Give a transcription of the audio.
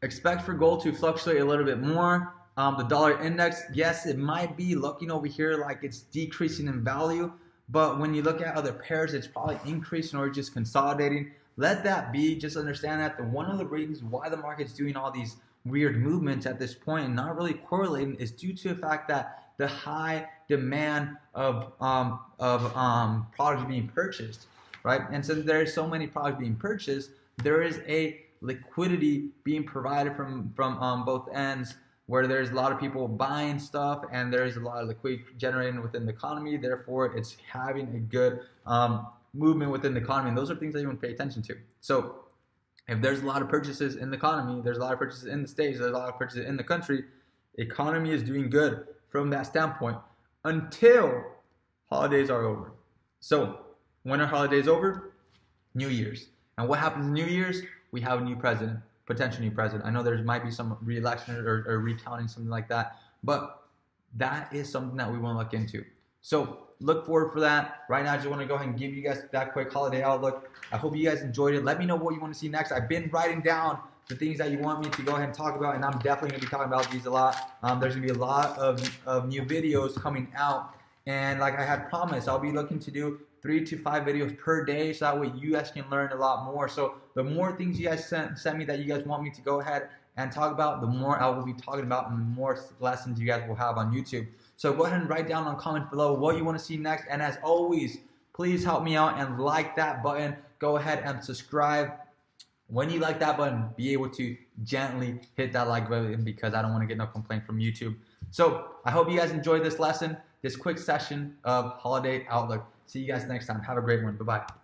Expect for gold to fluctuate a little bit more. The dollar index, yes, it might be looking over here like it's decreasing in value, but when you look at other pairs, it's probably increasing or just consolidating. Let that be. Just understand that one of the reasons why the market's doing all these weird movements at this point and not really correlating is due to the fact that the high demand of products being purchased, right? And since there is so many products being purchased, there is a liquidity being provided from both ends, where there's a lot of people buying stuff and there's a lot of liquidity generating within the economy. Therefore, it's having a good movement within the economy. And those are things that you want to pay attention to. So if there's a lot of purchases in the economy, there's a lot of purchases in the States, there's a lot of purchases in the country, economy is doing good from that standpoint until holidays are over. So when are holidays over? New Year's. And what happens in New Year's? We have a new president, potential new president. I know there might be some re-election or recounting, something like that, but that is something that we want to look into. So look forward for that. Right now, I just want to go ahead and give you guys that quick holiday outlook. I hope you guys enjoyed it. Let me know what you want to see next. I've been writing down the things that you want me to go ahead and talk about, and I'm definitely going to be talking about these a lot. There's going to be a lot of new videos coming out, and like I had promised, I'll be looking to do 3 to 5 videos per day, so that way you guys can learn a lot more. So the more things you guys send me that you guys want me to go ahead and talk about, the more I will be talking about and the more lessons you guys will have on YouTube. So go ahead and write down on comments below what you want to see next. And as always, please help me out and like that button. Go ahead and subscribe. When you like that button, be able to gently hit that like button, because I don't want to get no complaint from YouTube. So I hope you guys enjoyed this lesson, this quick session of Holiday Outlook. See you guys next time. Have a great one. Bye-bye.